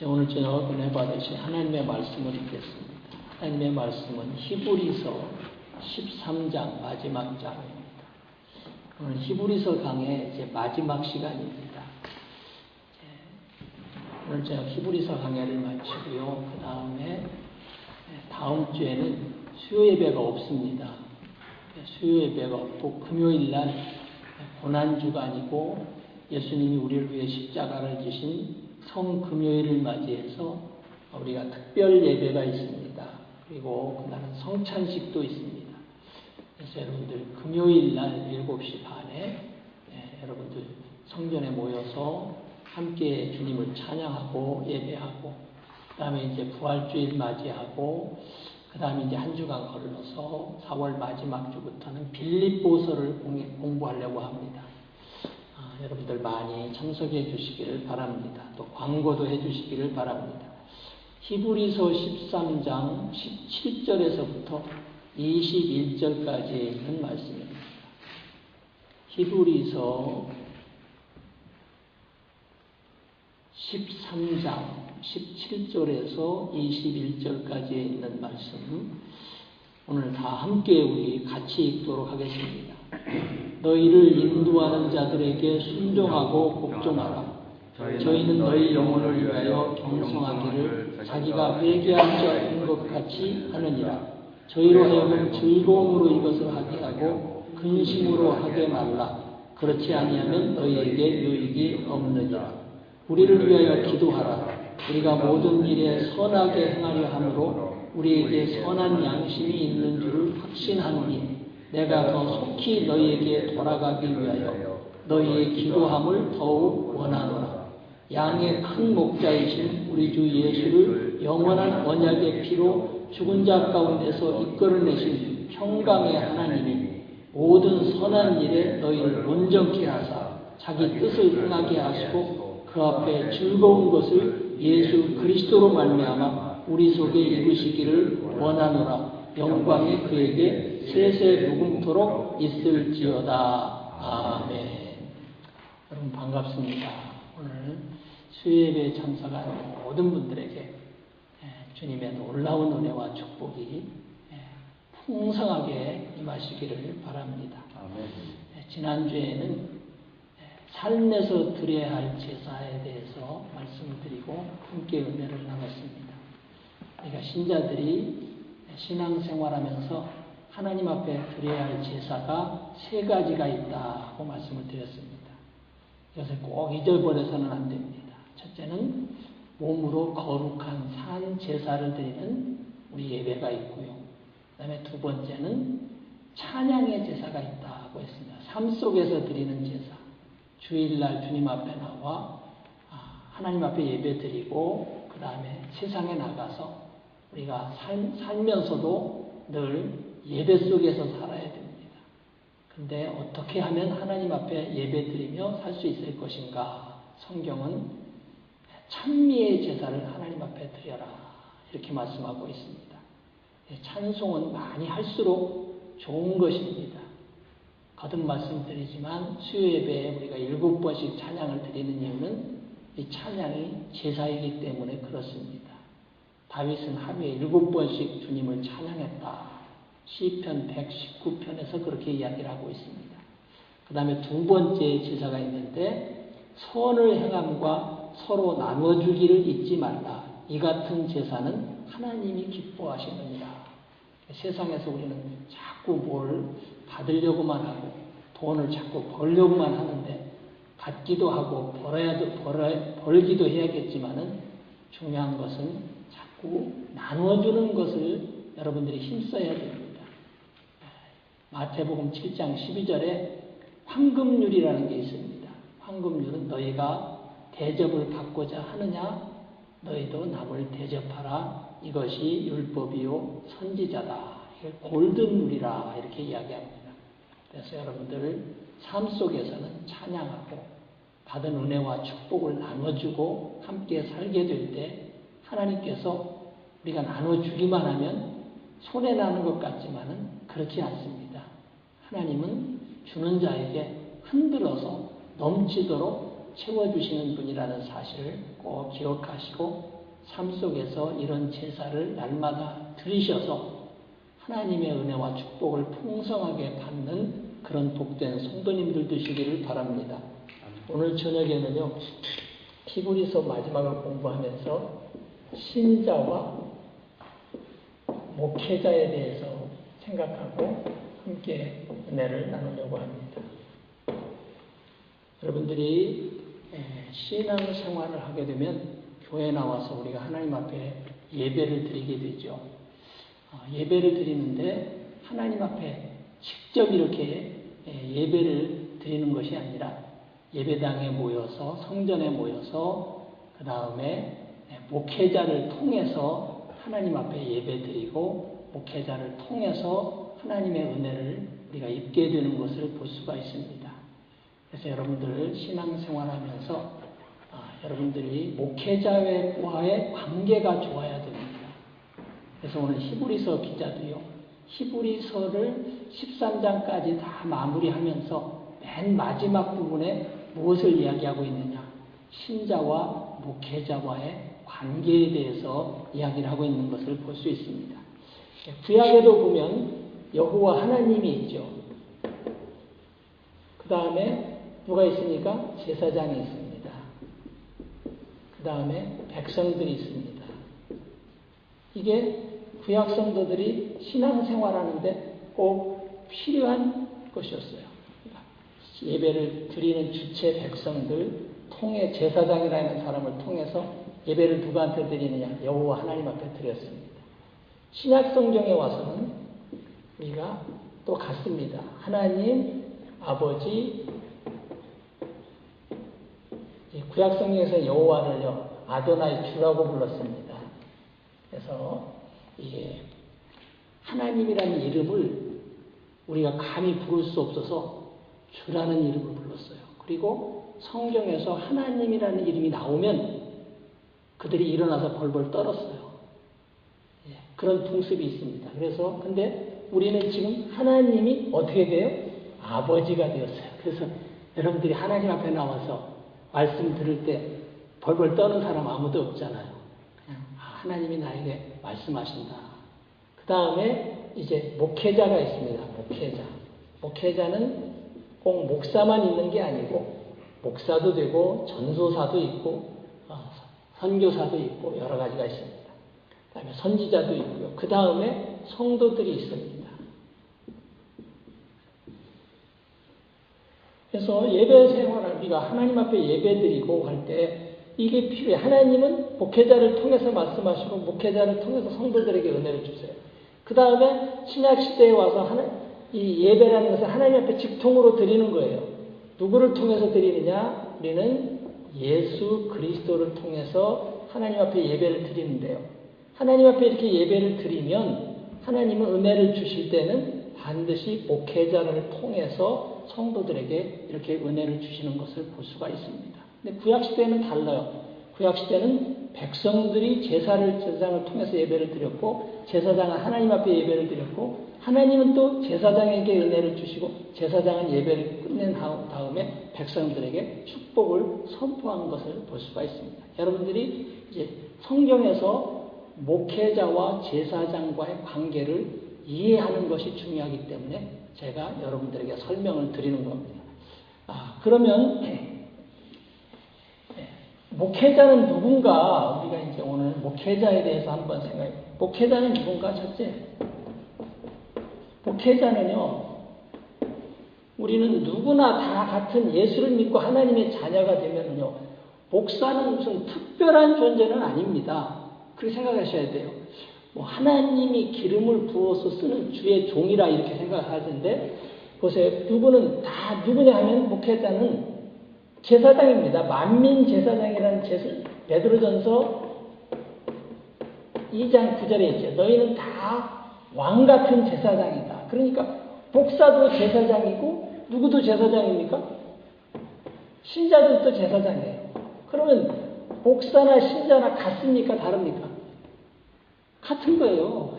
오늘 저녁 은혜 받으신 하나님의 말씀을 읽겠습니다. 하나님의 말씀은 히브리서 13장 마지막 장입니다. 오늘 히브리서 강의 이제 마지막 시간입니다. 오늘 저녁 히브리서 강의를 마치고요. 그 다음에 다음 주에는 수요 예배가 없습니다. 수요 예배가 없고 금요일 날 고난 주간이고 예수님이 우리를 위해 십자가를 지신 성금요일을 맞이해서 우리가 특별 예배가 있습니다. 그리고 그날은 성찬식도 있습니다. 그래서 여러분들 금요일 날 7시 반에 여러분들 성전에 모여서 함께 주님을 찬양하고 예배하고 그 다음에 이제 부활주일 맞이하고 그 다음에 이제 한 주간 걸러서 4월 마지막 주부터는 빌립보서를 공부하려고 합니다. 여러분들 많이 참석해 주시기를 바랍니다. 또 광고도 해 주시기를 바랍니다. 히브리서 13장 17절에서부터 21절까지 있는 말씀입니다. 히브리서 13장 17절에서 21절까지 있는 말씀 오늘 다 함께 우리 같이 읽도록 하겠습니다. 너희를 인도하는 자들에게 순종하고 복종하라. 저희는 너희 영혼을 위하여 경성하기를 자기가 회개할 자인 것 같이 하느니라. 저희로 하여금 즐거움으로 이것을 하게 하고 근심으로 하게 말라. 그렇지 아니하면 너희에게 유익이 없느니라. 우리를 위하여 기도하라. 우리가 모든 일에 선하게 행하려 함으로 우리에게 선한 양심이 있는 줄을 확신하노니 내가 더 속히 너희에게 돌아가기 위하여 너희의 기도함을 더욱 원하노라. 양의 큰 목자이신 우리 주 예수를 영원한 언약의 피로 죽은 자 가운데서 이끌어내신 평강의 하나님이 모든 선한 일에 너희를 온전케 하사 자기 뜻을 행하게 하시고 그 앞에 즐거운 것을 예수 그리스도로 말미암아 우리 속에 이루시기를 원하노라. 영광이 그에게 세세 무궁토록 있을지어다. 아멘. 여러분 반갑습니다. 오늘 수요예배에 참석한 모든 분들에게 주님의 놀라운 은혜와 축복이 풍성하게 임하시기를 바랍니다. 아멘. 지난주에는 삶에서 드려야 할 제사에 대해서 말씀을 드리고 함께 은혜를 나눴습니다. 우리가 신자들이 신앙생활하면서 하나님 앞에 드려야 할 제사가 3가지가 있다고 말씀을 드렸습니다. 이것을 꼭 잊어버려서는 안 됩니다. 첫째는 몸으로 거룩한 산 제사를 드리는 우리 예배가 있고요. 그 다음에 두 번째는 찬양의 제사가 있다고 했습니다. 삶 속에서 드리는 제사. 주일날 주님 앞에 나와 하나님 앞에 예배 드리고 그 다음에 세상에 나가서 우리가 살면서도 늘 예배 속에서 살아야 됩니다. 그런데 어떻게 하면 하나님 앞에 예배 드리며 살 수 있을 것인가? 성경은 찬미의 제사를 하나님 앞에 드려라 이렇게 말씀하고 있습니다. 찬송은 많이 할수록 좋은 것입니다. 거듭 말씀드리지만 수요 예배에 우리가 7번씩 찬양을 드리는 이유는 이 찬양이 제사이기 때문에 그렇습니다. 다윗은 하루에 7번씩 주님을 찬양했다. 시편 119편에서 그렇게 이야기를 하고 있습니다. 그 다음에 두 번째 제사가 있는데 선을 행함과 서로 나눠주기를 잊지 말라. 이 같은 제사는 하나님이 기뻐하시느니라. 세상에서 우리는 자꾸 뭘 받으려고만 하고 돈을 자꾸 벌려고만 하는데 받기도 하고 벌기도 해야겠지만은 중요한 것은 자꾸 나눠주는 것을 여러분들이 힘써야 됩니다. 마태복음 7장 12절에 황금률이라는 게 있습니다. 황금률은 너희가 대접을 받고자 하느냐 너희도 남을 대접하라. 이것이 율법이요 선지자다. 이걸 골든룰이라 이렇게 이야기합니다. 그래서 여러분들 삶 속에서는 찬양하고 받은 은혜와 축복을 나눠주고 함께 살게 될 때 하나님께서 우리가 나눠주기만 하면 손해나는 것 같지만은 그렇지 않습니다. 하나님은 주는 자에게 흔들어서 넘치도록 채워주시는 분이라는 사실을 꼭 기억하시고 삶 속에서 이런 제사를 날마다 드리셔서 하나님의 은혜와 축복을 풍성하게 받는 그런 복된 성도님들 되시기를 바랍니다. 오늘 저녁에는요, 히브리서 마지막을 공부하면서 신자와 목회자에 대해서 생각하고 함께 은혜를 나누려고 합니다. 여러분들이 신앙생활을 하게 되면 교회에 나와서 우리가 하나님 앞에 예배를 드리게 되죠. 예배를 드리는데 하나님 앞에 직접 이렇게 예배를 드리는 것이 아니라 예배당에 모여서 성전에 모여서 그 다음에 목회자를 통해서 하나님 앞에 예배 드리고 목회자를 통해서 하나님의 은혜를 우리가 입게 되는 것을 볼 수가 있습니다. 그래서 여러분들 신앙생활하면서 여러분들이 목회자와의 관계가 좋아야 됩니다. 그래서 오늘 히브리서 기자도요, 히브리서를 13장까지 다 마무리하면서 맨 마지막 부분에 무엇을 이야기하고 있느냐? 신자와 목회자와의 관계에 대해서 이야기를 하고 있는 것을 볼 수 있습니다. 구약에도 보면 여호와 하나님이 있죠. 그 다음에 누가 있습니까? 제사장이 있습니다. 그 다음에 백성들이 있습니다. 이게 구약 성도들이 신앙생활하는데 꼭 필요한 것이었어요. 예배를 드리는 주체 백성들 통해 제사장이라는 사람을 통해서 예배를 누구한테 드리느냐? 여호와 하나님 앞에 드렸습니다. 신약 성경에 와서는 우리가 또 같습니다. 하나님 아버지, 구약 성경에서 여호와를요 아도나이 주라고 불렀습니다. 그래서 이게 하나님이라는 이름을 우리가 감히 부를 수 없어서 주라는 이름을 불렀어요. 그리고 성경에서 하나님이라는 이름이 나오면 그들이 일어나서 벌벌 떨었어요. 그런 풍습이 있습니다. 그래서 근데 우리는 지금 하나님이 어떻게 돼요? 아버지가 되었어요. 그래서 여러분들이 하나님 앞에 나와서 말씀 들을 때 벌벌 떠는 사람 아무도 없잖아요. 그냥 하나님이 나에게 말씀하신다. 그 다음에 이제 목회자가 있습니다. 목회자는 꼭 목사만 있는 게 아니고 목사도 되고 전도사도 있고 선교사도 있고 여러 가지가 있습니다. 그 다음에 선지자도 있고요. 그 다음에 성도들이 있습니다. 그래서 예배 생활을 우리가 하나님 앞에 예배 드리고 할 때 이게 필요해. 하나님은 목회자를 통해서 말씀하시고 목회자를 통해서 성도들에게 은혜를 주세요. 그 다음에 신약시대에 와서 이 예배라는 것을 하나님 앞에 직통으로 드리는 거예요. 누구를 통해서 드리느냐? 우리는 예수 그리스도를 통해서 하나님 앞에 예배를 드리는데요. 하나님 앞에 이렇게 예배를 드리면 하나님은 은혜를 주실 때는 반드시 목회자를 통해서 성도들에게 이렇게 은혜를 주시는 것을 볼 수가 있습니다. 근데 구약시대는 달라요. 구약시대는 백성들이 제사장을 통해서 예배를 드렸고 제사장은 하나님 앞에 예배를 드렸고 하나님은 또 제사장에게 은혜를 주시고 제사장은 예배를 끝낸 다음에 백성들에게 축복을 선포한 것을 볼 수가 있습니다. 여러분들이 이제 성경에서 목회자와 제사장과의 관계를 이해하는 것이 중요하기 때문에 제가 여러분들에게 설명을 드리는 겁니다. 그러면 목회자는 누군가? 우리가 이제 오늘 목회자에 대해서 한번 생각해. 목회자는 누군가? 첫째, 목회자는요, 우리는 누구나 다 같은 예수를 믿고 하나님의 자녀가 되면요, 목사는 무슨 특별한 존재는 아닙니다. 그렇게 생각하셔야 돼요. 뭐 하나님이 기름을 부어서 쓰는 주의 종이라 이렇게 생각하던데, 보세요. 누구는 다 누구냐 하면 목회자는 제사장입니다. 만민 제사장이라는 베드로전서 2장 9절에 있죠. 너희는 다 왕 같은 제사장이다. 그러니까 목사도 제사장이고 누구도 제사장입니까? 신자들도 제사장이에요. 그러면 목사나 신자나 같습니까? 다릅니까? 같은 거예요.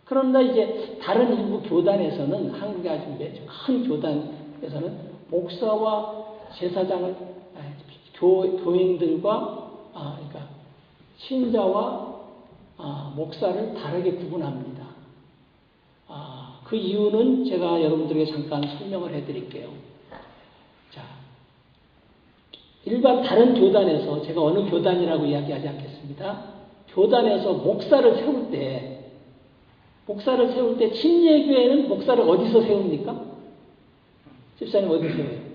그런데 이제 다른 일부 교단에서는 한국의 아주 큰 교단에서는 목사와 제사장을 교인들과 그러니까 신자와 목사를 다르게 구분합니다. 그 이유는 제가 여러분들에게 잠깐 설명을 해드릴게요. 자, 일반 다른 교단에서 제가 어느 교단이라고 이야기하지 않겠습니다. 교단에서 목사를 세울 때 침례교회는 목사를 어디서 세웁니까? 집사님 어디서 세워요?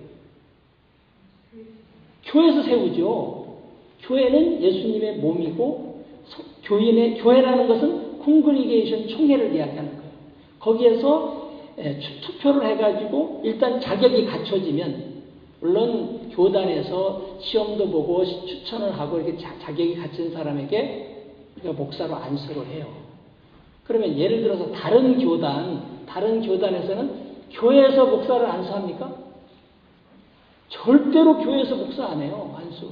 교회에서 세우죠. 교회는 예수님의 몸이고 교회라는 것은 콩그리게이션 총회를 이야기하는 거예요. 거기에서 투표를 해가지고 일단 자격이 갖춰지면 물론 교단에서 시험도 보고 추천을 하고 이렇게 자격이 갖춘 사람에게 우리가 목사로 안수를 해요. 그러면 예를 들어서 다른 교단에서는 교회에서 목사를 안수합니까? 절대로 교회에서 목사 안 해요. 안수.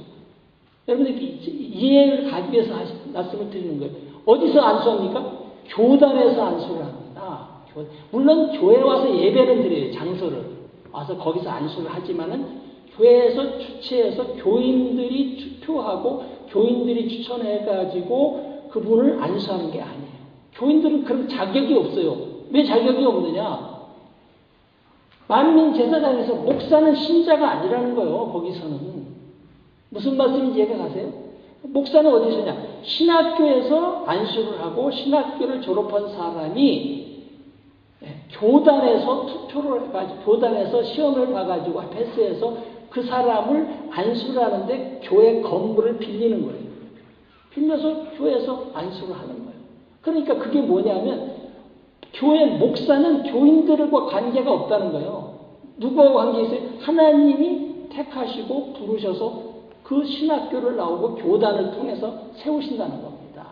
여러분들 이해를 가기 위해서 말씀을 드리는 거예요. 어디서 안수합니까? 교단에서 안수를 합니다. 물론 교회 와서 예배는 드려요. 장소를 와서 거기서 안수를 하지만은 교회에서 주최해서 교인들이 투표하고 교인들이 추천해가지고 그분을 안수하는 게 아니에요. 교인들은 그런 자격이 없어요. 왜 자격이 없느냐? 만민 제사장에서 목사는 신자가 아니라는 거예요. 거기서는. 무슨 말씀인지 이해가 가세요? 목사는 어디서냐? 신학교에서 안수를 하고 신학교를 졸업한 사람이 교단에서 투표를 해가지고 교단에서 시험을 봐가지고 패스해서 그 사람을 안수를 하는데 교회 건물을 빌리는 거예요. 빌려서 교회에서 안수를 하는 거예요. 그러니까 그게 뭐냐면 교회 목사는 교인들과 관계가 없다는 거예요. 누구와 관계 있어요? 하나님이 택하시고 부르셔서 그 신학교를 나오고 교단을 통해서 세우신다는 겁니다.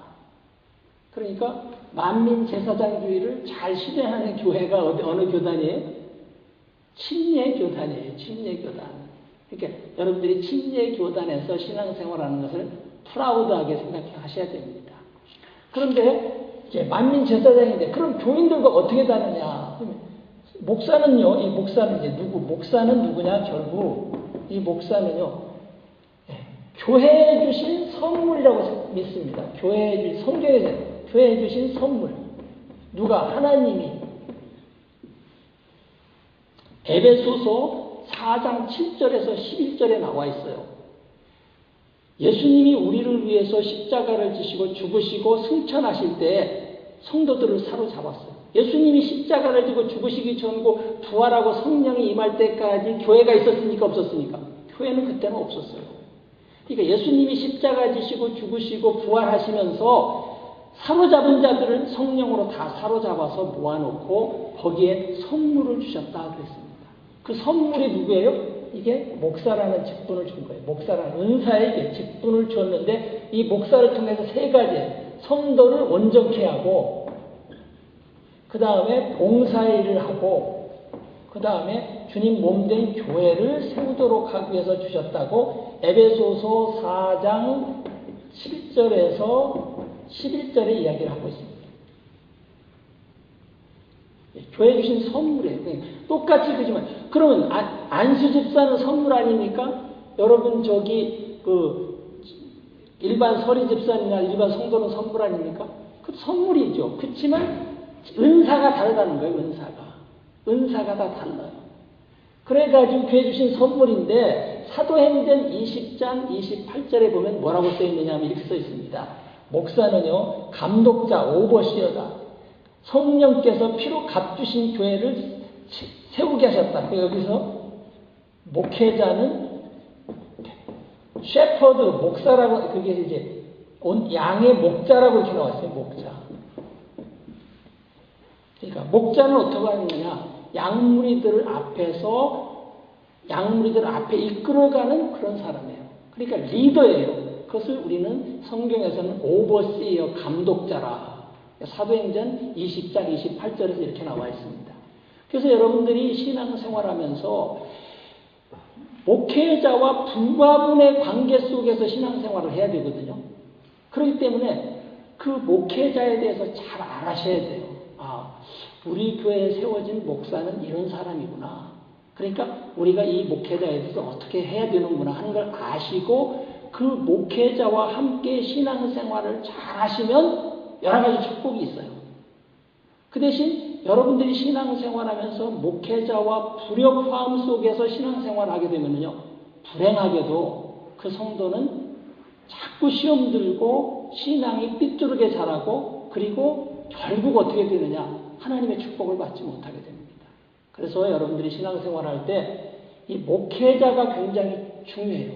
그러니까 만민 제사장주의를 잘 실행하는 교회가 어느 교단이에요? 침례교단이에요. 침례교단. 그러니까 여러분들이 침례교단에서 신앙생활하는 것을 프라우드하게 생각하셔야 됩니다. 그런데 이제 만민 제사장인데 그럼 교인들과 어떻게 다르냐? 목사는요. 이 목사는 이제 목사는 누구냐? 결국 이 목사는요. 교회에 주신 선물이라고 믿습니다. 성경에 주신 선물. 누가? 하나님이. 에베소서 4장 7절에서 11절에 나와 있어요. 예수님이 우리를 위해서 십자가를 지시고 죽으시고 승천하실 때 성도들을 사로잡았어요. 예수님이 십자가를 지고 죽으시기 전고 부활하고 성령이 임할 때까지 교회가 있었습니까? 없었습니까? 교회는 그때는 없었어요. 그러니까 예수님이 십자가 지시고 죽으시고 부활하시면서 사로잡은 자들을 성령으로 다 사로잡아서 모아놓고 거기에 선물을 주셨다 그랬습니다. 그 선물이 누구예요? 이게 목사라는 직분을 준 거예요. 목사라는 은사에게 직분을 줬는데 이 목사를 통해서 세 가지 성도를 온전케 하고 그 다음에 봉사일을 하고 그 다음에 주님 몸된 교회를 세우도록 하기 위해서 주셨다고 에베소서 4장 7절에서 11절에 이야기를 하고 있습니다. 교회 주신 선물이에요. 똑같이 그지만 그러면 안수 집사는 선물 아닙니까? 여러분 일반 서리 집사님이나 일반 성도는 선물 아닙니까? 그 선물이죠. 그렇지만 은사가 다르다는 거예요. 은사가 다 달라요. 그래가지고 교회 주신 선물인데 사도행전 20장 28절에 보면 뭐라고 써있느냐 하면 이렇게 써있습니다. 목사는요 감독자 오버시어다. 성령께서 피로 값주신 교회를 세우게 하셨다. 여기서 목회자는 셰퍼드 목사라고 그게 이제 양의 목자라고 이렇게 나왔어요. 목자. 그러니까 목자는 어떻게 하는 거냐? 양무리들 앞에 이끌어가는 그런 사람이에요. 그러니까 리더예요. 그것을 우리는 성경에서는 오버시어 감독자라. 사도행전 20장 28절에서 이렇게 나와 있습니다. 그래서 여러분들이 신앙생활하면서 목회자와 부가분의 관계 속에서 신앙생활을 해야 되거든요. 그렇기 때문에 그 목회자에 대해서 잘 알아셔야 돼요. 우리 교회에 세워진 목사는 이런 사람이구나. 그러니까 우리가 이 목회자에 대해서 어떻게 해야 되는구나 하는 걸 아시고 그 목회자와 함께 신앙생활을 잘 하시면 여러 가지 축복이 있어요. 그 대신 여러분들이 신앙생활하면서 목회자와 불협화음 속에서 신앙생활하게 되면요, 불행하게도 그 성도는 자꾸 시험 들고 신앙이 삐뚤게 자라고 그리고 결국 어떻게 되느냐, 하나님의 축복을 받지 못하게 됩니다. 그래서 여러분들이 신앙생활할 때 이 목회자가 굉장히 중요해요.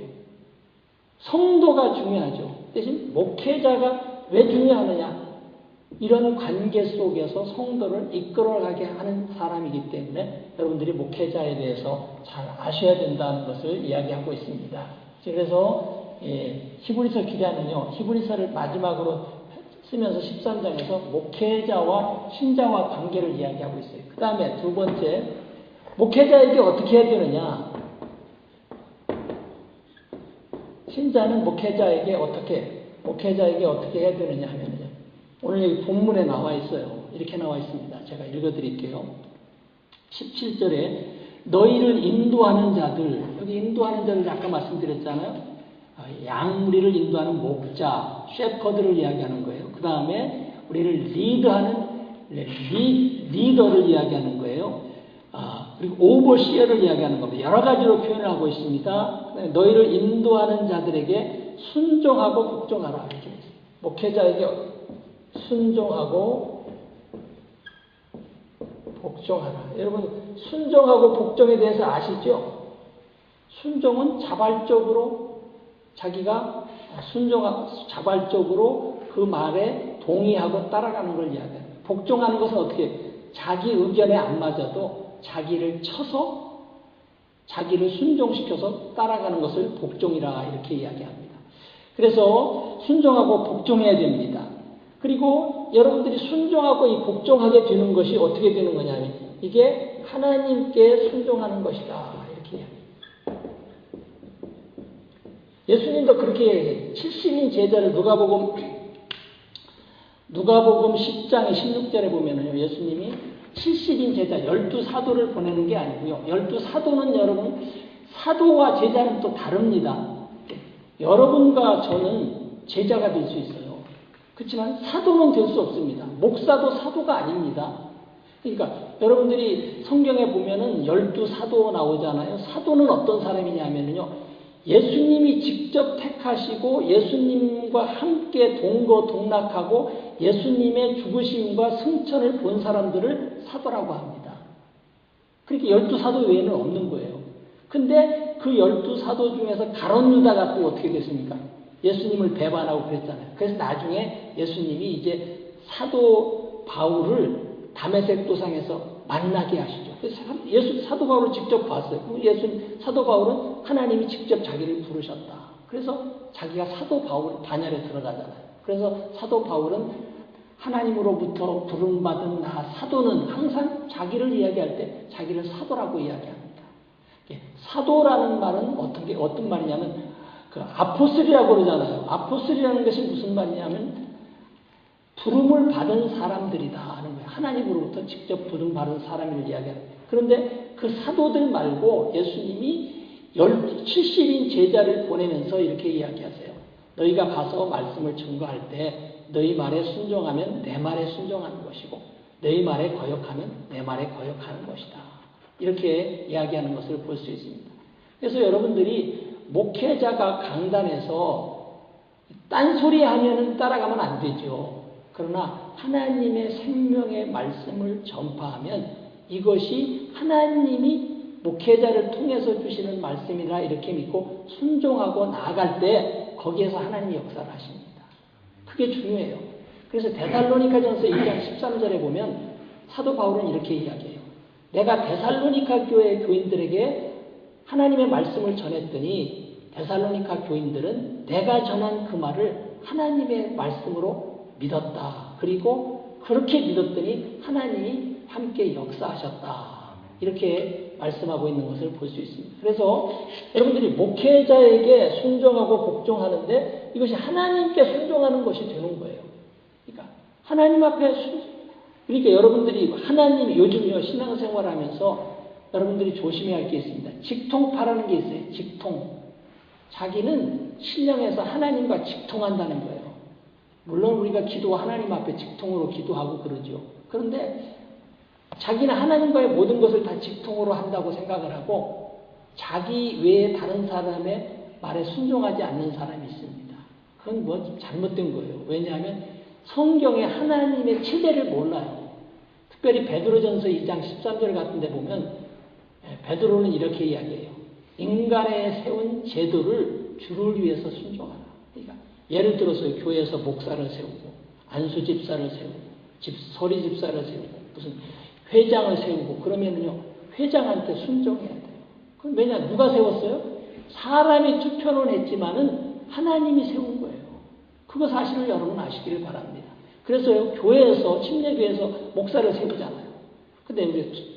성도가 중요하죠. 대신 목회자가 왜 중요하느냐? 이런 관계 속에서 성도를 이끌어가게 하는 사람이기 때문에 여러분들이 목회자에 대해서 잘 아셔야 된다는 것을 이야기하고 있습니다. 그래서 히브리서 기자는요, 히브리서를 마지막으로 쓰면서 13장에서 목회자와 신자와 관계를 이야기하고 있어요. 그 다음에 두 번째, 목회자에게 어떻게 해야 되느냐? 신자는 목회자에게 어떻게 해야 되느냐 하면요, 오늘 여기 본문에 나와 있어요. 이렇게 나와 있습니다. 제가 읽어드릴게요. 17절에 너희를 인도하는 자들, 여기 인도하는 자들 아까 말씀드렸잖아요. 양무리를 인도하는 목자, 셰퍼드를 이야기하는 거예요. 그 다음에 우리를 리드하는 리더를 이야기하는 거예요. 그리고 오버시어를 이야기하는 겁니다. 여러 가지로 표현을 하고 있습니다. 너희를 인도하는 자들에게 순종하고 복종하라. 이렇게 있어요. 목회자에게 순종하고 복종하라. 여러분, 순종하고 복종에 대해서 아시죠? 순종은 자발적으로 자기가 자발적으로 그 말에 동의하고 따라가는 걸 이야기해요. 복종하는 것은 어떻게? 자기 의견에 안 맞아도 자기를 쳐서 자기를 순종시켜서 따라가는 것을 복종이라 이렇게 이야기합니다. 그래서 순종하고 복종해야 됩니다. 그리고 여러분들이 순종하고 이 복종하게 되는 것이 어떻게 되는 거냐면 이게 하나님께 순종하는 것이다 이렇게 이야기합니다. 예수님도 그렇게 얘기해요. 70인 제자를 누가복음 10장의 16절에 보면은요, 예수님이 70인 제자 12사도를 보내는 게 아니고요. 12사도는 여러분, 사도와 제자는 또 다릅니다. 여러분과 저는 제자가 될 수 있어요. 그렇지만 사도는 될 수 없습니다. 목사도 사도가 아닙니다. 그러니까 여러분들이 성경에 보면은 12사도 나오잖아요. 사도는 어떤 사람이냐면요, 예수님이 직접 택하시고 예수님과 함께 동거동락하고 예수님의 죽으심과 승천을 본 사람들을 사도라고 합니다. 그렇게 12사도 외에는 없는 거예요. 근데 그 12사도 중에서 가룟 유다가 또 어떻게 됐습니까? 예수님을 배반하고 그랬잖아요. 그래서 나중에 예수님이 이제 사도 바울을 다메섹 도상에서 만나게 하시죠. 그래서 사도 바울을 직접 봤어요. 사도 바울은 하나님이 직접 자기를 부르셨다. 그래서 자기가 사도 바울 반열에 들어가잖아요. 그래서 사도 바울은 하나님으로부터 부름받은 사도는 항상 자기를 이야기할 때 자기를 사도라고 이야기합니다. 사도라는 말은 어떤 말이냐면 그 아포슬이라고 그러잖아요. 아포슬이라는 것이 무슨 말이냐면 부름을 받은 사람들이다 하는 거예요. 하나님으로부터 직접 부름받은 사람을 이야기합니다. 그런데 그 사도들 말고 예수님이 70인 제자를 보내면서 이렇게 이야기하세요. 너희가 가서 말씀을 증거할 때 너희 말에 순종하면 내 말에 순종하는 것이고 너희 말에 거역하면 내 말에 거역하는 것이다. 이렇게 이야기하는 것을 볼 수 있습니다. 그래서 여러분들이 목회자가 강단에서 딴소리 하면은 따라가면 안 되죠. 그러나 하나님의 생명의 말씀을 전파하면 이것이 하나님이 목회자를 통해서 주시는 말씀이라 이렇게 믿고 순종하고 나아갈 때 거기에서 하나님이 역사를 하십니다. 그게 중요해요. 그래서 데살로니가전서 1장 13절에 보면 사도 바울은 이렇게 이야기해요. 내가 데살로니가 교회 교인들에게 하나님의 말씀을 전했더니 데살로니가 교인들은 내가 전한 그 말을 하나님의 말씀으로 믿었다. 그리고 그렇게 믿었더니 하나님이 함께 역사하셨다. 이렇게 말씀하고 있는 것을 볼 수 있습니다. 그래서 여러분들이 목회자에게 순종하고 복종하는데 이것이 하나님께 순종하는 것이 되는 거예요. 그러니까 하나님 앞에 그러니까 여러분들이 하나님 요즘요 신앙생활하면서 여러분들이 조심해야 할 게 있습니다. 직통파라는 게 있어요. 직통. 자기는 신령해서 하나님과 직통한다는 거예요. 물론 우리가 하나님 앞에 직통으로 기도하고 그러죠. 그런데 자기는 하나님과의 모든 것을 다 직통으로 한다고 생각을 하고 자기 외에 다른 사람의 말에 순종하지 않는 사람이 있습니다. 그건 뭐 잘못된 거예요. 왜냐하면 성경에 하나님의 체제를 몰라요. 특별히 베드로전서 2장 13절 같은 데 보면 베드로는 이렇게 이야기해요. 인간의 세운 제도를 주를 위해서 순종하라. 그러니까 예를 들어서 교회에서 목사를 세우고 안수 집사를 세우고 서리 집사를 세우고 무슨 회장을 세우고 그러면요 회장한테 순종해야 돼요. 그럼 왜냐 누가 세웠어요? 사람이 투표는 했지만은 하나님이 세운 거예요. 그거 사실을 여러분 아시기를 바랍니다. 그래서요 교회에서 침례교회에서 목사를 세우잖아요. 근데 우리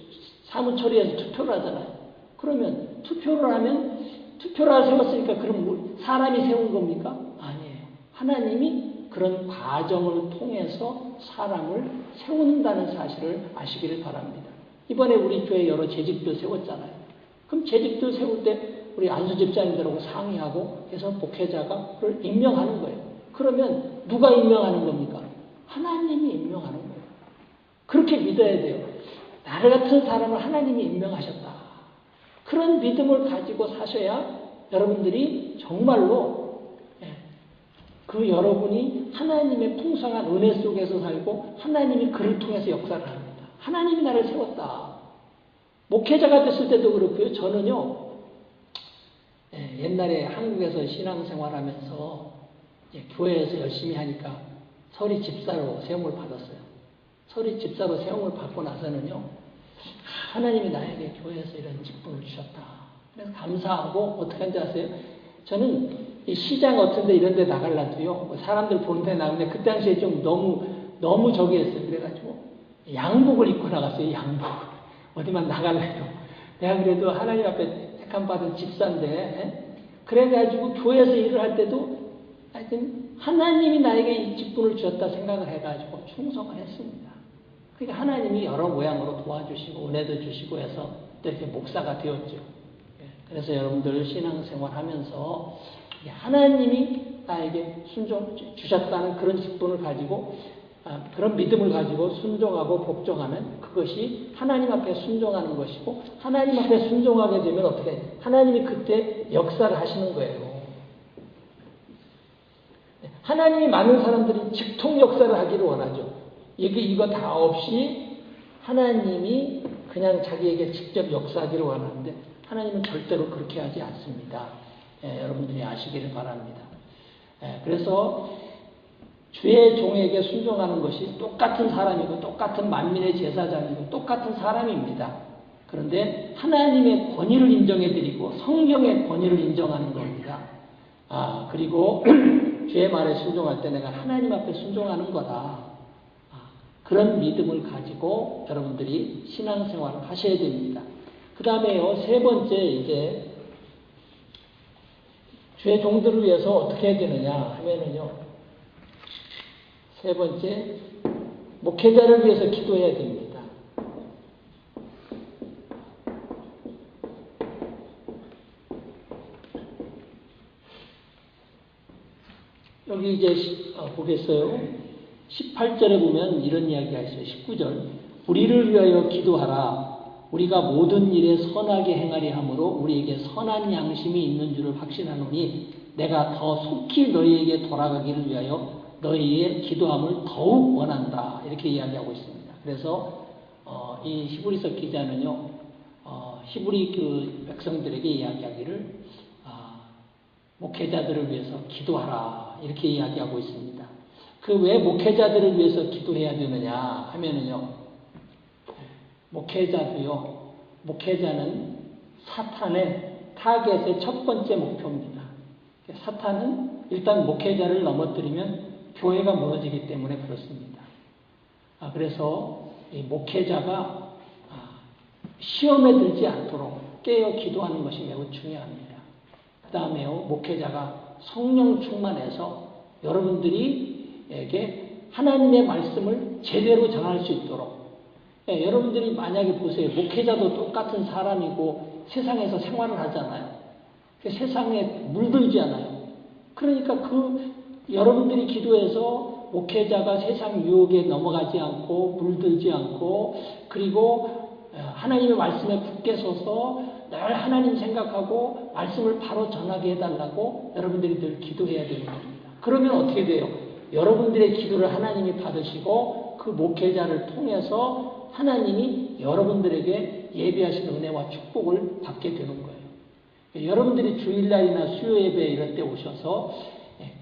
사무처리에서 투표를 하잖아요. 그러면 투표를 세웠으니까 그럼 사람이 세운 겁니까? 아니에요. 하나님이 그런 과정을 통해서 사람을 세운다는 사실을 아시기를 바랍니다. 이번에 우리 교회 여러 재직들 세웠잖아요. 그럼 재직들 세울 때 우리 안수 집사님들하고 상의하고 해서 목회자가 그걸 임명하는 거예요. 그러면 누가 임명하는 겁니까? 하나님이 임명하는 거예요. 그렇게 믿어야 돼요. 나를 같은 사람을 하나님이 임명하셨다. 그런 믿음을 가지고 사셔야 여러분들이 정말로 그 여러분이 하나님의 풍성한 은혜 속에서 살고 하나님이 그를 통해서 역사를 합니다. 하나님이 나를 세웠다. 목회자가 됐을 때도 그렇고요. 저는요. 옛날에 한국에서 신앙생활하면서 교회에서 열심히 하니까 서리 집사로 세움을 받았어요. 서리 집사로 세움을 받고 나서는요. 하나님이 나에게 교회에서 이런 직분을 주셨다. 그래서 감사하고 어떻게 한지 아세요? 저는 이 시장 같은 데 이런 데 나가려도요. 사람들 보는 데 나가는데 그 당시에 좀 너무 저기 했어요. 그래가지고 양복을 입고 나갔어요. 양복. 어디만 나가려도. 내가 그래도 하나님 앞에 택함 받은 집사인데 그래가지고 교회에서 일을 할 때도 하여튼 하나님이 나에게 이 직분을 주셨다 생각을 해가지고 충성을 했습니다. 그러니까 하나님이 여러 모양으로 도와주시고 은혜도 주시고 해서 또 이렇게 목사가 되었죠. 그래서 여러분들 신앙생활 하면서 하나님이 나에게 순종 주셨다는 그런 직분을 가지고 그런 믿음을 가지고 순종하고 복종하면 그것이 하나님 앞에 순종하는 것이고 하나님 앞에 순종하게 되면 어떻게 하나님이 그때 역사를 하시는 거예요. 하나님이 많은 사람들이 직통 역사를 하기를 원하죠. 이거 다 없이 하나님이 그냥 자기에게 직접 역사하기를 원하는데 하나님은 절대로 그렇게 하지 않습니다. 여러분들이 아시기를 바랍니다. 그래서 주의 종에게 순종하는 것이 똑같은 사람이고 똑같은 만민의 제사장이고 똑같은 사람입니다. 그런데 하나님의 권위를 인정해드리고 성경의 권위를 인정하는 겁니다. 그리고 주의 말에 순종할 때 내가 하나님 앞에 순종하는 거다. 그런 믿음을 가지고 여러분들이 신앙생활을 하셔야 됩니다. 그 다음에요, 세 번째 이제 주의 종들을 위해서 어떻게 해야 되느냐 하면은요, 세 번째 목회자를 위해서 기도해야 됩니다. 여기 이제 보겠어요. 18절에 보면 이런 이야기가 있어요. 19절. 우리를 위하여 기도하라. 우리가 모든 일에 선하게 행하려 함으로 우리에게 선한 양심이 있는 줄을 확신하노니 내가 더 속히 너희에게 돌아가기를 위하여 너희의 기도함을 더욱 원한다. 이렇게 이야기하고 있습니다. 그래서 이 히브리서 기자는요. 히브리 그 백성들에게 이야기하기를 목회자들을 위해서 기도하라. 이렇게 이야기하고 있습니다. 그 왜 목회자들을 위해서 기도해야 되느냐 하면은요. 목회자는 사탄의 타겟의 첫 번째 목표입니다. 사탄은 일단 목회자를 넘어뜨리면 교회가 무너지기 때문에 그렇습니다. 그래서 이 목회자가 시험에 들지 않도록 깨어 기도하는 것이 매우 중요합니다. 그 다음에요, 목회자가 성령 충만해서 여러분들에게 하나님의 말씀을 제대로 전할 수 있도록 여러분들이 만약에 보세요. 목회자도 똑같은 사람이고 세상에서 생활을 하잖아요. 세상에 물들지 않아요. 그러니까 여러분들이 기도해서 목회자가 세상 유혹에 넘어가지 않고 물들지 않고 그리고 하나님의 말씀에 굳게 서서 늘 하나님 생각하고 말씀을 바로 전하게 해달라고 여러분들이 늘 기도해야 되는 겁니다. 그러면 어떻게 돼요? 여러분들의 기도를 하나님이 받으시고 그 목회자를 통해서 하나님이 여러분들에게 예비하신 은혜와 축복을 받게 되는 거예요. 여러분들이 주일날이나 수요 예배 이런 때 오셔서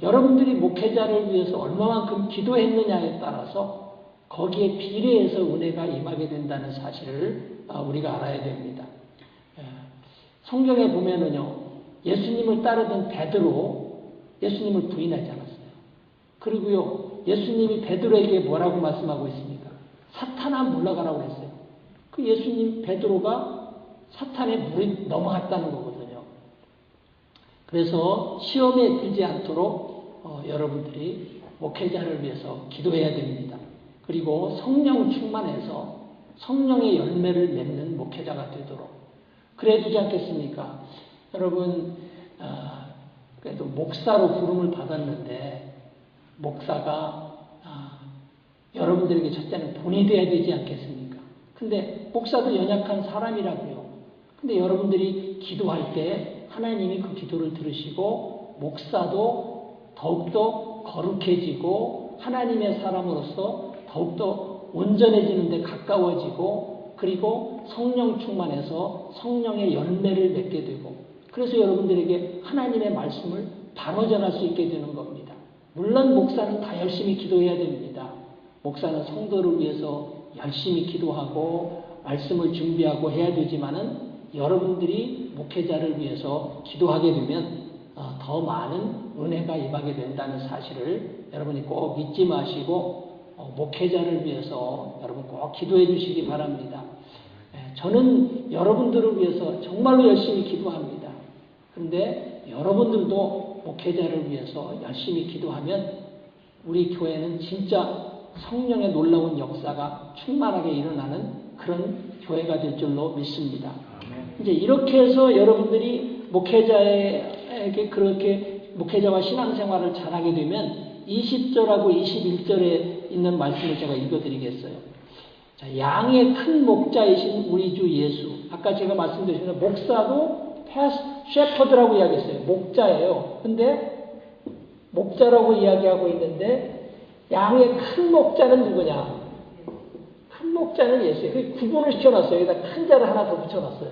여러분들이 목회자를 위해서 얼마만큼 기도했느냐에 따라서 거기에 비례해서 은혜가 임하게 된다는 사실을 우리가 알아야 됩니다. 성경에 보면은요, 예수님을 따르던 베드로 예수님을 부인하지 않았어요. 그리고요, 예수님이 베드로에게 뭐라고 말씀하고 있습니까? 사탄아 물러가라고 했어요. 그 예수님 베드로가 사탄의 물이 넘어갔다는 거거든요. 그래서 시험에 들지 않도록 여러분들이 목회자를 위해서 기도해야 됩니다. 그리고 성령 충만해서 성령의 열매를 맺는 목회자가 되도록 그래야 되지 않겠습니까? 여러분 그래도 목사로 부름을 받았는데 목사가 여러분들에게 첫째는 본이 돼야 되지 않겠습니까? 근데 목사도 연약한 사람이라고요. 근데 여러분들이 기도할 때 하나님이 그 기도를 들으시고 목사도 더욱더 거룩해지고 하나님의 사람으로서 더욱더 온전해지는 데 가까워지고 그리고 성령 충만해서 성령의 열매를 맺게 되고 그래서 여러분들에게 하나님의 말씀을 바로 전할 수 있게 되는 겁니다. 물론 목사는 다 열심히 기도해야 됩니다. 목사는 성도를 위해서 열심히 기도하고 말씀을 준비하고 해야 되지만은 여러분들이 목회자를 위해서 기도하게 되면 더 많은 은혜가 임하게 된다는 사실을 여러분이 꼭 잊지 마시고 목회자를 위해서 여러분 꼭 기도해 주시기 바랍니다. 저는 여러분들을 위해서 정말로 열심히 기도합니다. 그런데 여러분들도 목회자를 위해서 열심히 기도하면 우리 교회는 진짜 성령의 놀라운 역사가 충만하게 일어나는 그런 교회가 될 줄로 믿습니다. 이제 이렇게 해서 여러분들이 목회자에게 그렇게 목회자와 신앙생활을 잘하게 되면 20절하고 21절에 있는 말씀을 제가 읽어드리겠어요. 자, 양의 큰 목자이신 우리 주 예수. 아까 제가 말씀드렸지만 목사도 셰퍼드라고 이야기했어요. 목자예요. 근데 목자라고 이야기하고 있는데 양의 큰 목자는 누구냐? 큰 목자는 예수예요. 그 구분을 시켜놨어요. 여기다 큰 자를 하나 더 붙여놨어요.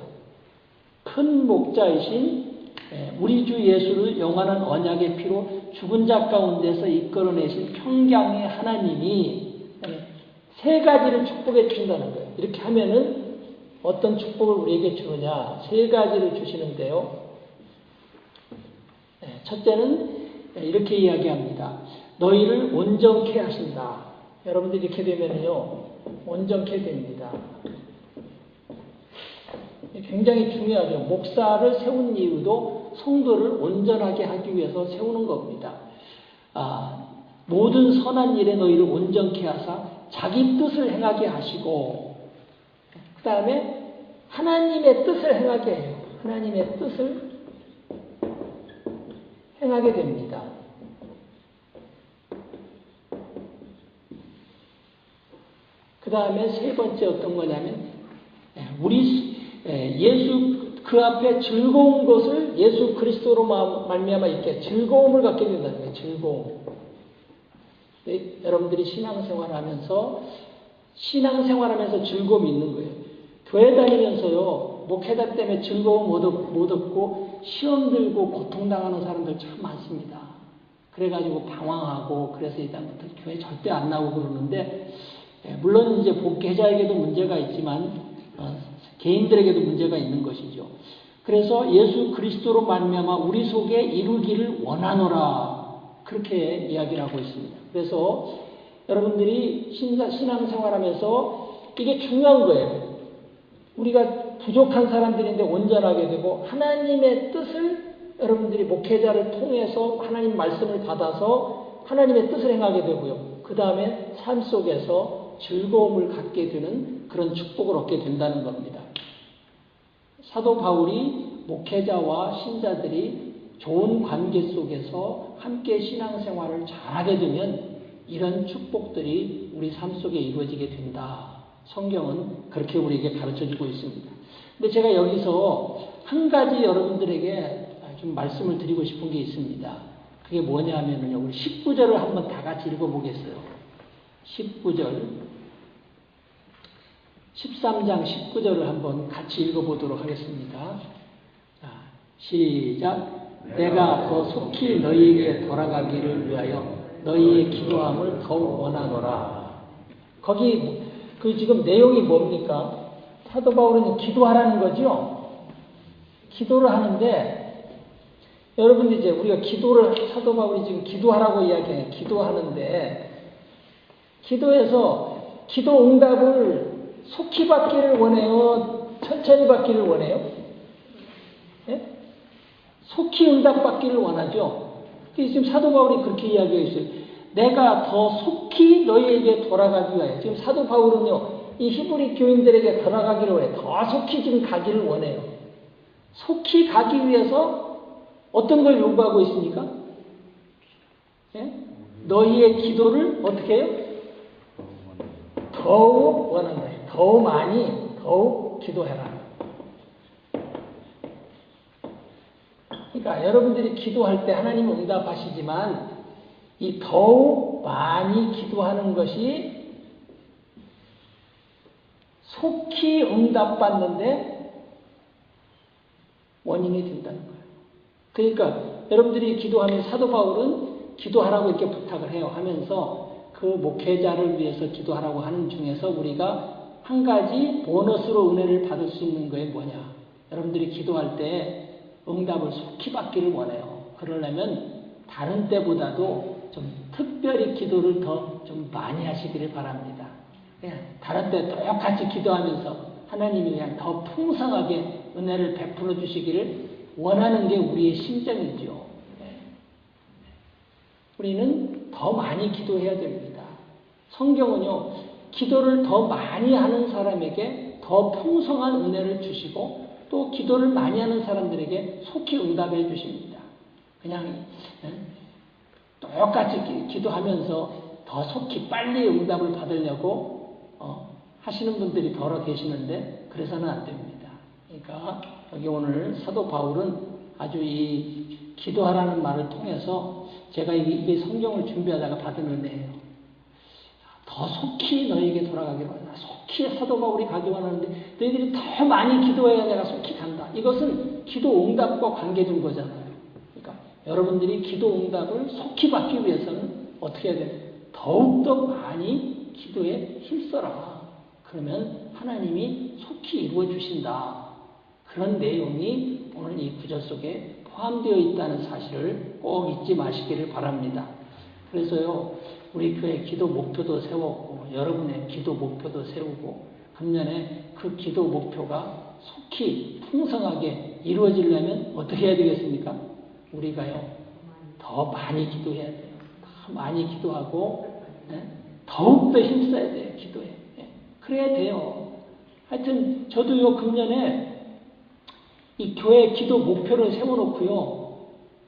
큰 목자이신 우리 주 예수를 영원한 언약의 피로 죽은 자 가운데서 이끌어내신 평강의 하나님이 세 가지를 축복해 주신다는 거예요. 이렇게 하면은 어떤 축복을 우리에게 주느냐? 세 가지를 주시는데요. 첫째는 이렇게 이야기합니다. 너희를 온전케 하신다. 여러분들이 이렇게 되면요, 온전케 됩니다. 굉장히 중요하죠. 목사를 세운 이유도 성도를 온전하게 하기 위해서 세우는 겁니다. 모든 선한 일에 너희를 온전케 하사 자기 뜻을 행하게 하시고 그 다음에 하나님의 뜻을 행하게 해요. 하나님의 뜻을 행하게 됩니다. 그 다음에 세 번째 어떤 거냐면 예수 그 앞에 즐거운 것을 예수 그리스도로 말미암아 있게 즐거움을 갖게 된다는 거예요. 즐거움. 여러분들이 신앙생활하면서 즐거움이 있는 거예요. 교회 다니면서요, 목회자 때문에 즐거움 못 얻고 시험 들고 고통당하는 사람들 참 많습니다. 그래가지고 방황하고 그래서 이다음부터 교회 절대 안 나오고 그러는데 물론 이제 목회자에게도 문제가 있지만 개인들에게도 문제가 있는 것이죠. 그래서 예수 그리스도로 말미암아 우리 속에 이루기를 원하노라 그렇게 이야기를 하고 있습니다. 그래서 여러분들이 신앙생활하면서 이게 중요한 거예요. 우리가 부족한 사람들인데 온전하게 되고 하나님의 뜻을 여러분들이 목회자를 통해서 하나님 말씀을 받아서 하나님의 뜻을 행하게 되고요. 그 다음에 삶 속에서 즐거움을 갖게 되는 그런 축복을 얻게 된다는 겁니다. 사도 바울이 목회자와 신자들이 좋은 관계 속에서 함께 신앙생활을 잘하게 되면 이런 축복들이 우리 삶 속에 이루어지게 된다. 성경은 그렇게 우리에게 가르쳐주고 있습니다. 근데 제가 여기서 한 가지 여러분들에게 좀 말씀을 드리고 싶은 게 있습니다. 그게 뭐냐 하면요. 우리 19절을 한번 다 같이 읽어보겠어요. 19절. 13장 19절을 한번 같이 읽어보도록 하겠습니다. 자, 시작. 내가 더 속히 너희에게 돌아가기를 위하여 너희의 기도함을 더욱 원하노라. 거기 그 지금 내용이 뭡니까? 사도 바울은 기도하라는 거죠. 기도를 하는데 여러분들 이제 우리가 기도를 사도 바울이 지금 기도하라고 이야기해요. 기도하는데 기도에서 기도 응답을 속히 받기를 원해요? 천천히 받기를 원해요? 네? 속히 응답받기를 원하죠. 지금 사도 바울이 그렇게 이야기하고 있어요. 내가 더 속히 너희에게 돌아가기 위하여. 지금 사도 바울은요, 이 히브리 교인들에게 돌아가기를 원해요. 더 속히 지금 가기를 원해요. 속히 가기 위해서 어떤 걸 요구하고 있습니까? 네? 너희의 기도를 어떻게 해요? 더욱 원하는 거예요. 더욱 많이, 더욱 기도해라. 그러니까 여러분들이 기도할 때 하나님은 응답하시지만 이 더욱 많이 기도하는 것이 속히 응답받는데 원인이 된다는 거예요. 그러니까 여러분들이 기도하면 사도 바울은 기도하라고 이렇게 부탁을 해요. 하면서 그 목회자를 위해서 기도하라고 하는 중에서 우리가 한 가지 보너스로 은혜를 받을 수 있는 거에 뭐냐. 여러분들이 기도할 때 응답을 속히 받기를 원해요. 그러려면 다른 때보다도 좀 특별히 기도를 더 좀 많이 하시기를 바랍니다. 그냥 다른 때 똑같이 기도하면서 하나님이 그냥 더 풍성하게 은혜를 베풀어 주시기를 원하는 게 우리의 심정이죠. 우리는 더 많이 기도해야 됩니다. 성경은요, 기도를 더 많이 하는 사람에게 더 풍성한 은혜를 주시고 또 기도를 많이 하는 사람들에게 속히 응답해 주십니다. 그냥 똑같이 기도하면서 더 속히 빨리 응답을 받으려고 하시는 분들이 더러 계시는데 그래서는 안 됩니다. 그러니까 여기 오늘 사도 바울은 아주 이 기도하라는 말을 통해서 제가 이게 성경을 준비하다가 받은 은혜예요. 더 속히 너희에게 돌아가기로 하라. 속히 사도 바울이 가기 원하는데 너희들이 더 많이 기도해야 내가 속히 간다. 이것은 기도 응답과 관계된 거잖아요. 그러니까 여러분들이 기도 응답을 속히 받기 위해서는 어떻게 해야 돼요? 더욱더 많이 기도에 힘써라. 그러면 하나님이 속히 이루어 주신다. 그런 내용이 오늘 이 구절 속에 포함되어 있다는 사실을 꼭 잊지 마시기를 바랍니다. 그래서요, 우리 교회 기도 목표도 세웠고, 여러분의 기도 목표도 세우고, 금년에 그 기도 목표가 속히 풍성하게 이루어지려면 어떻게 해야 되겠습니까? 우리가요, 더 많이 기도해야 돼요. 더 많이 기도하고, 더욱더 힘써야 돼요, 기도에. 그래야 돼요. 하여튼, 저도요, 금년에 이 교회 기도 목표를 세워놓고요,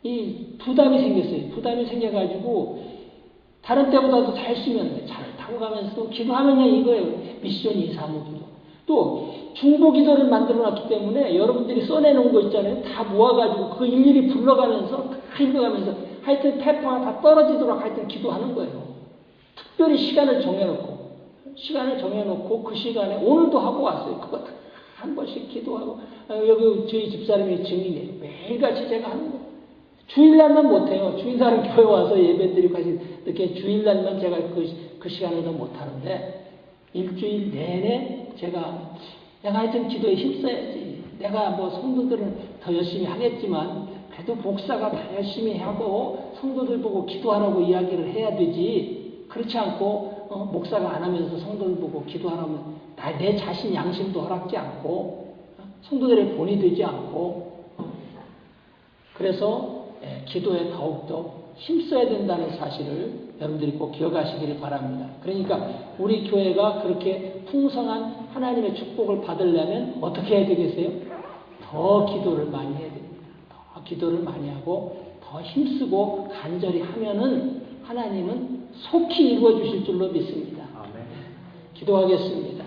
이 부담이 생겼어요. 부담이 생겨가지고, 다른 때보다도 더 열심히 하는 거예요. 차를 타고 가면서도 기도하면요, 이거예요. 미션 2, 3, 5 기도. 또, 중보 기도를 만들어 놨기 때문에 여러분들이 써내놓은 거 있잖아요. 다 모아가지고 그거 일일이 불러가면서, 다 읽어가면서 하여튼 페퍼가 다 떨어지도록 하여튼 기도하는 거예요. 특별히 시간을 정해놓고 그 시간에 오늘도 하고 왔어요. 그거 다 한 번씩 기도하고, 여기 저희 집사람이 증인이에요. 매일같이 제가 하는 거예요. 주일날만 못해요. 주일날은 교회 와서 예배드리고 하시 이렇게 주일날만 제가 그 시간을 더 못하는데 일주일 내내 내가 하여튼 기도에 힘써야지. 내가 뭐 성도들은 더 열심히 하겠지만 그래도 목사가 다 열심히 하고 성도들 보고 기도하라고 이야기를 해야 되지. 그렇지 않고 목사가 안 하면서 성도들 보고 기도하라면 내 자신 양심도 허락지 않고 성도들의 본이 되지 않고 그래서 기도에 더욱더 힘써야 된다는 사실을 여러분들이 꼭 기억하시기를 바랍니다. 그러니까 우리 교회가 그렇게 풍성한 하나님의 축복을 받으려면 어떻게 해야 되겠어요? 더 기도를 많이 해야 됩니다. 더 기도를 많이 하고 더 힘쓰고 간절히 하면은 하나님은 속히 이루어 주실 줄로 믿습니다. 기도하겠습니다.